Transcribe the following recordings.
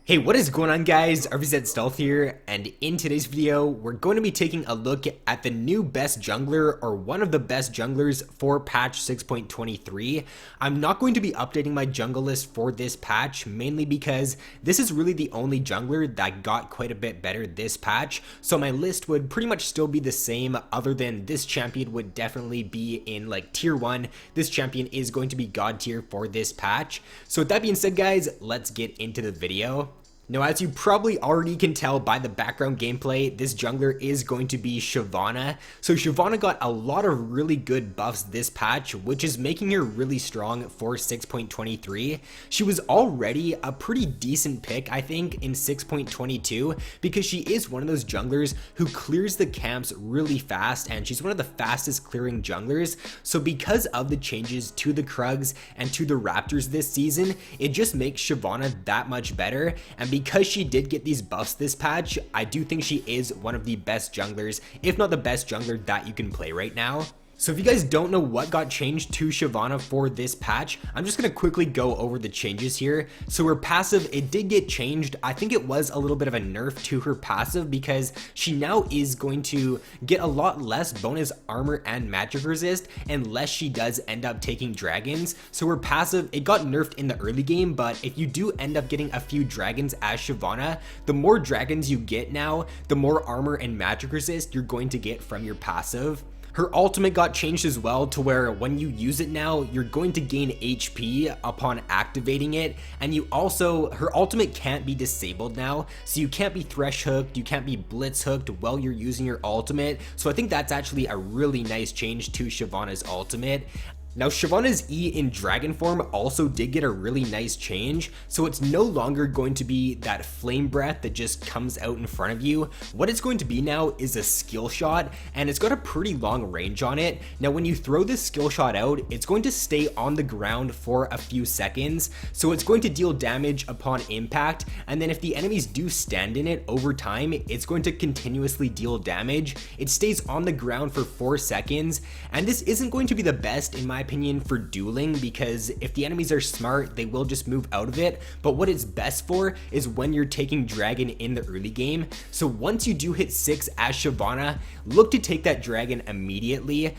Hey, what is going on, guys? RvzStealth here, and in today's video, we're going to be taking a look at the new best jungler, or one of the best junglers for patch 6.23. I'm not going to be updating my jungle list for this patch, mainly because this is really the only jungler that got quite a bit better this patch, so my list would pretty much still be the same, other than this champion would definitely be in like tier 1. This champion is going to be god tier for this patch. So with that being said, guys, let's get into the video. Now, as you probably already can tell by the background gameplay, this jungler is going to be Shyvana. So Shyvana got a lot of really good buffs this patch, which is making her really strong for 6.23. She was already a pretty decent pick, I think, in 6.22, because she is one of those junglers who clears the camps really fast, and she's one of the fastest clearing junglers. So because of the changes to the Krugs and to the Raptors this season, it just makes Shyvana that much better. And because she did get these buffs this patch, I do think she is one of the best junglers, if not the best jungler that you can play right now. So if you guys don't know what got changed to Shyvana for this patch, I'm just going to quickly go over the changes here. So her passive, it did get changed. I think it was a little bit of a nerf to her passive, because she now is going to get a lot less bonus armor and magic resist unless she does end up taking dragons. So her passive, it got nerfed in the early game, but if you do end up getting a few dragons as Shyvana, the more dragons you get now, the more armor and magic resist you're going to get from your passive. Her ultimate got changed as well, to where when you use it now, you're going to gain HP upon activating it, and you also, her ultimate can't be disabled now, so you can't be thresh hooked, you can't be blitz hooked while you're using your ultimate. So I think that's actually a really nice change to Shyvana's ultimate. Now, Shyvana's E in dragon form also did get a really nice change, so it's no longer going to be that flame breath that just comes out in front of you. What it's going to be now is a skill shot, and it's got a pretty long range on it. Now, when you throw this skill shot out, it's going to stay on the ground for a few seconds, so it's going to deal damage upon impact, and then if the enemies do stand in it over time, it's going to continuously deal damage. It stays on the ground for 4 seconds, and this isn't going to be the best in my opinion for dueling, because if the enemies are smart, they will just move out of it. But what it's best for is when you're taking dragon in the early game. So once you do hit 6 as Shyvana, look to take that dragon immediately.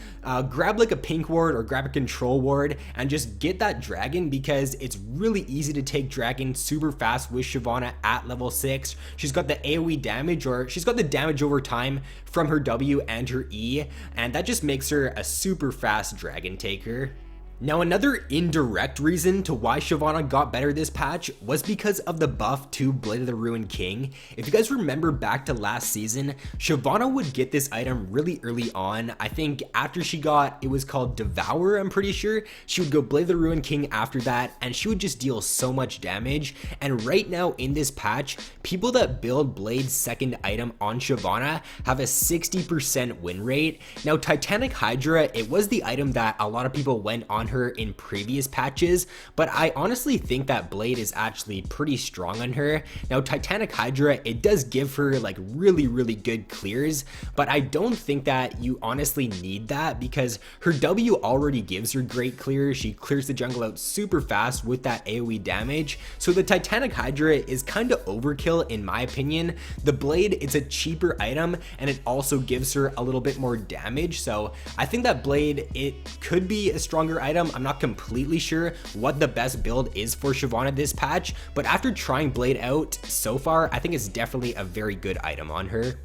Grab like a pink ward or grab a control ward and just get that dragon, because it's really easy to take dragon super fast with Shyvana at level 6. She's got the AoE damage, or she's got the damage over time from her W and her E, and that just makes her a super fast dragon taker. Now, another indirect reason to why Shyvana got better this patch was because of the buff to Blade of the Ruined King. If you guys remember back to last season, Shyvana would get this item really early on. I think after she got, it was called Devour, I'm pretty sure. She would go Blade of the Ruined King after that, and she would just deal so much damage. And right now in this patch, people that build Blade's second item on Shyvana have a 60% win rate. Now, Titanic Hydra, it was the item that a lot of people went on her in previous patches, but I honestly think that Blade is actually pretty strong on her. Now, Titanic Hydra, it does give her like really good clears, but I don't think that you honestly need that, because her W already gives her great clears. She clears the jungle out super fast with that AoE damage, so the Titanic Hydra is kind of overkill in my opinion. The Blade, it's a cheaper item, and it also gives her a little bit more damage, so I think that Blade, it could be a stronger item. I'm not completely sure what the best build is for Shyvana this patch, but after trying Blade out so far, I think it's definitely a very good item on her.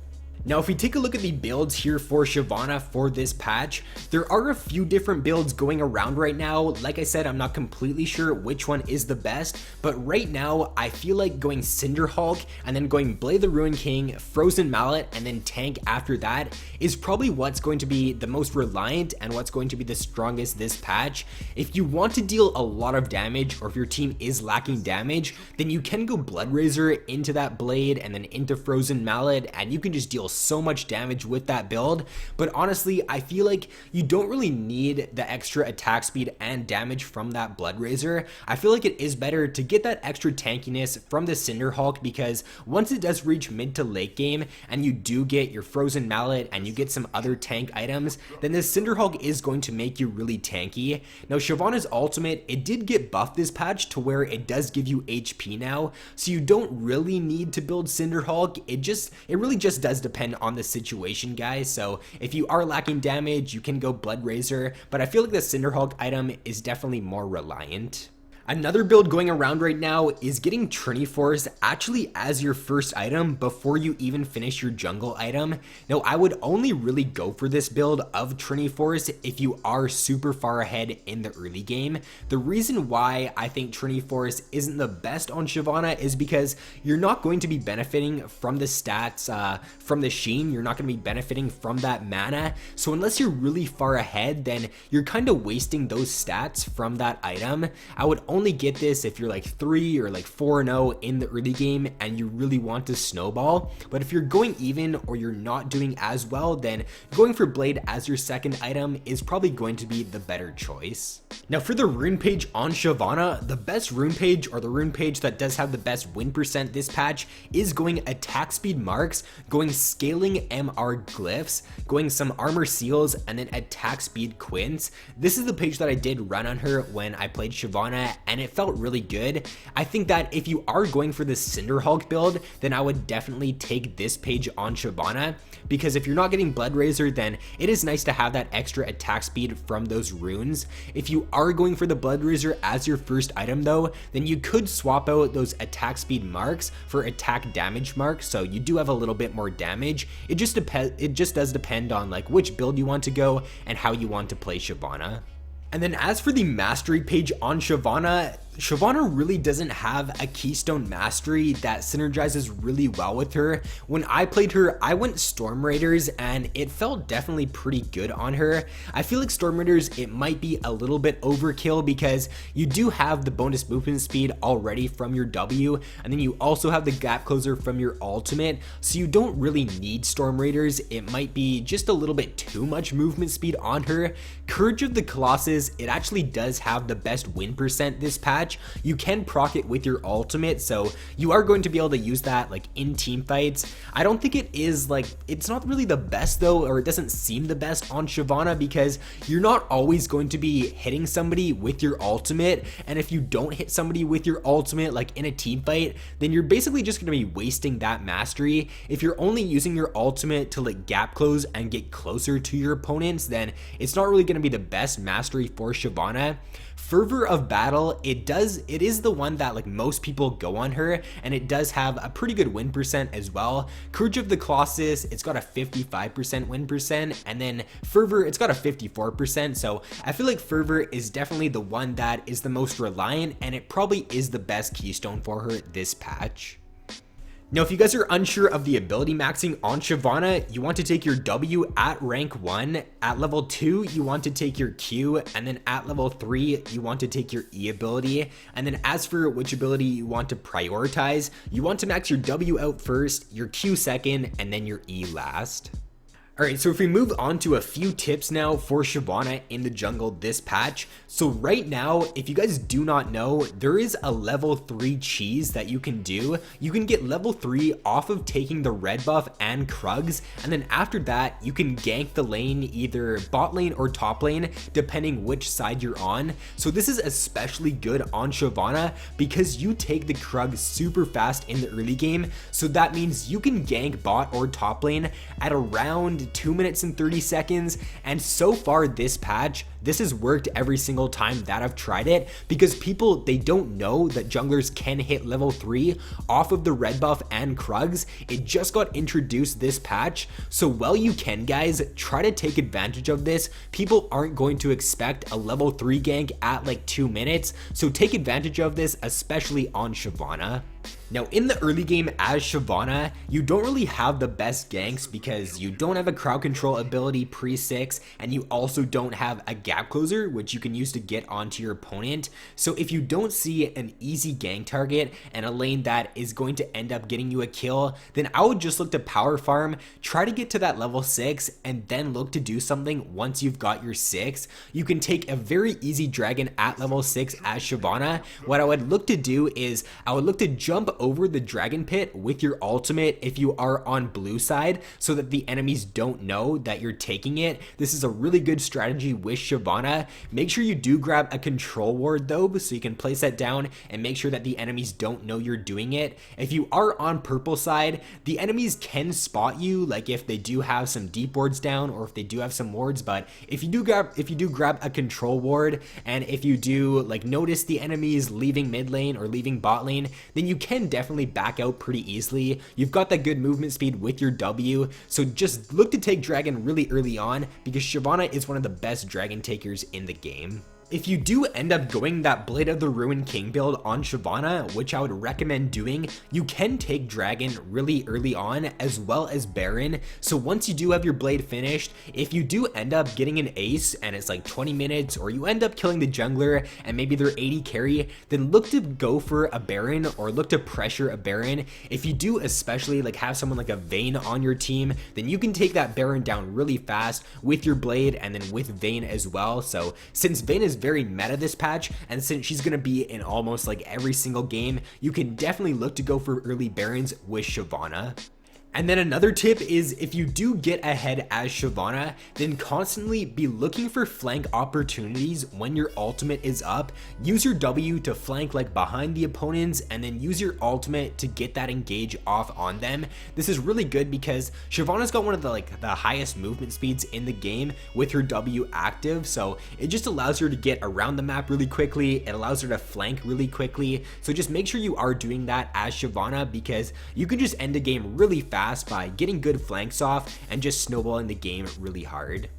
Now, if we take a look at the builds here for Shyvana for this patch, there are a few different builds going around right now. Like I said, I'm not completely sure which one is the best, but right now I feel like going Cinder Hulk and then going Blade the Ruined King, Frozen Mallet, and then Tank after that is probably what's going to be the most reliant and what's going to be the strongest this patch. If you want to deal a lot of damage, or if your team is lacking damage, then you can go Blood Razor into that Blade and then into Frozen Mallet, and you can just deal so much damage with that build. But honestly, I feel like you don't really need the extra attack speed and damage from that Blood Razor. I feel like it is better to get that extra tankiness from the Cinder Hulk, because once it does reach mid to late game and you do get your Frozen Mallet and you get some other tank items, then the Cinder Hulk is going to make you really tanky. Now Shyvana's ultimate, it did get buffed this patch to where it does give you HP now, so you don't really need to build Cinder Hulk. It really just does depend on the situation, guys. So if you are lacking damage, you can go Blood Razor, but I feel like the Cinder Hulk item is definitely more reliant. Another build going around right now is getting Trinity Force actually as your first item before you even finish your jungle item. Now, I would only really go for this build of Trinity Force if you are super far ahead in the early game. The reason why I think Trinity Force isn't the best on Shyvana is because you're not going to be benefiting from the stats from the Sheen. You're not going to be benefiting from that mana. So unless you're really far ahead, then you're kind of wasting those stats from that item. I would only get this if you're like 3 or like 4-0 in the early game and you really want to snowball. But if you're going even or you're not doing as well, then going for Blade as your second item is probably going to be the better choice. Now for the rune page on Shyvana, the best rune page, or the rune page that does have the best win percent this patch, is going attack speed marks, going scaling MR glyphs, going some armor seals, and then attack speed quints. This is the page that I did run on her when I played Shyvana, and it felt really good. I think that if you are going for the Cinder Hulk build, then I would definitely take this page on Shyvana, because if you're not getting Blood Razor, then it is nice to have that extra attack speed from those runes. If you are going for the Blood Razor as your first item though, then you could swap out those attack speed marks for attack damage marks, so you do have a little bit more damage. It just does depend on like which build you want to go and how you want to play Shyvana. And then as for the mastery page on Shyvana, Shyvana really doesn't have a keystone mastery that synergizes really well with her. When I played her, I went Storm Raiders and it felt definitely pretty good on her. I feel like Storm Raiders, it might be a little bit overkill because you do have the bonus movement speed already from your W, and then you also have the gap closer from your ultimate, so you don't really need Storm Raiders. It might be just a little bit too much movement speed on her. Courage of the Colossus, it actually does have the best win percent this patch. You can proc it with your ultimate, so you are going to be able to use that like in team fights. I don't think it is like, it's not really the best though, or it doesn't seem the best on Shyvana, because you're not always going to be hitting somebody with your ultimate, and if you don't hit somebody with your ultimate like in a team fight, then you're basically just going to be wasting that mastery. If you're only using your ultimate to like gap close and get closer to your opponents, then it's not really going to be the best mastery for Shyvana. Fervor of Battle, it is the one that like most people go on her, and it does have a pretty good win percent as well. Courage of the Colossus, it's got a 55% win percent, and then Fervor, it's got a 54%. So I feel like Fervor is definitely the one that is the most reliant, and it probably is the best keystone for her this patch. Now, if you guys are unsure of the ability maxing on Shyvana, you want to take your W at rank 1, at level 2, you want to take your Q, and then at level 3, you want to take your E ability. And then as for which ability you want to prioritize, you want to max your W out first, your Q second, and then your E last. Alright, so if we move on to a few tips now for Shyvana in the jungle this patch. So right now, if you guys do not know, there is a level 3 cheese that you can do. You can get level 3 off of taking the red buff and Krugs, and then after that, you can gank the lane, either bot lane or top lane, depending which side you're on. So this is especially good on Shyvana because you take the Krugs super fast in the early game, so that means you can gank bot or top lane at around 2 minutes and 30 seconds, and so far this patch, this has worked every single time that I've tried it, because people, they don't know that junglers can hit level 3 off of the red buff and Krugs. It just got introduced this patch, so while you can, guys, try to take advantage of this. People aren't going to expect a level 3 gank at like 2 minutes, so take advantage of this, especially on Shyvana. Now in the early game as Shyvana, you don't really have the best ganks because you don't have a crowd control ability pre-6, and you also don't have a gap closer, which you can use to get onto your opponent. So if you don't see an easy gank target and a lane that is going to end up getting you a kill, then I would just look to power farm, try to get to that level 6, and then look to do something once you've got your 6. You can take a very easy dragon at level 6 as Shyvana. What I would look to do is I would look to jump over the dragon pit with your ultimate if you are on blue side, so that the enemies don't know that you're taking it. This is a really good strategy with Shyvana. Make sure you do grab a control ward though, so you can place that down and make sure that the enemies don't know you're doing it. If you are on purple side, the enemies can spot you, like if they do have some deep wards down or if they do have some wards. But if you do grab a control ward, and if you do like notice the enemies leaving mid lane or leaving bot lane, then you can definitely back out pretty easily. You've got that good movement speed with your W, so just look to take dragon really early on, because Shyvana is one of the best dragon takers in the game. If you do end up going that Blade of the Ruined King build on Shyvana, which I would recommend doing, you can take Dragon really early on as well as Baron. So once you do have your Blade finished, if you do end up getting an ace and it's like 20 minutes, or you end up killing the jungler and maybe they're 80 carry, then look to go for a Baron or look to pressure a Baron. If you do especially like have someone like a Vayne on your team, then you can take that Baron down really fast with your Blade and then with Vayne as well. So since Vayne is very meta this patch, and since she's going to be in almost like every single game, you can definitely look to go for early Barons with Shyvana. And then another tip is, if you do get ahead as Shyvana, then constantly be looking for flank opportunities when your ultimate is up. Use your W to flank like behind the opponents, and then use your ultimate to get that engage off on them. This is really good because Shyvana's got one of the highest movement speeds in the game with her W active, so it just allows her to get around the map really quickly. It allows her to flank really quickly. So just make sure you are doing that as Shyvana, because you can just end a game really fast by getting good flanks off and just snowballing the game really hard.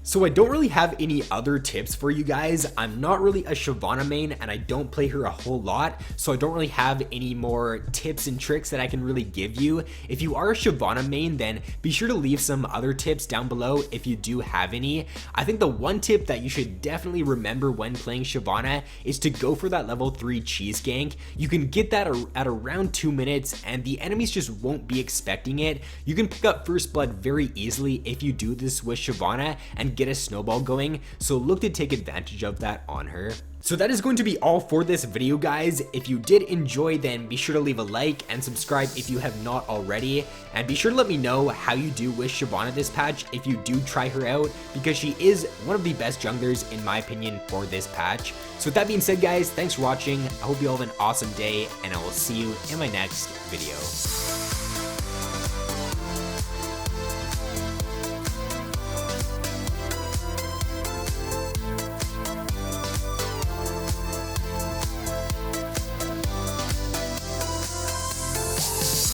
So I don't really have any other tips for you guys. I'm not really a Shyvana main and I don't play her a whole lot, so I don't really have any more tips and tricks that I can really give you. If you are a Shyvana main, then be sure to leave some other tips down below if you do have any. I think the one tip that you should definitely remember when playing Shyvana is to go for that level 3 cheese gank. You can get that at around 2 minutes and the enemies just won't be expecting it. You can pick up first blood very easily if you do this with Shyvana and get a snowball going, so look to take advantage of that on her. So that is going to be all for this video, guys. If you did enjoy, then be sure to leave a like and subscribe if you have not already, and be sure to let me know how you do with Shyvana this patch if you do try her out, because she is one of the best junglers in my opinion for this patch. So with that being said, guys, thanks for watching. I hope you all have an awesome day, and I will see you in my next video.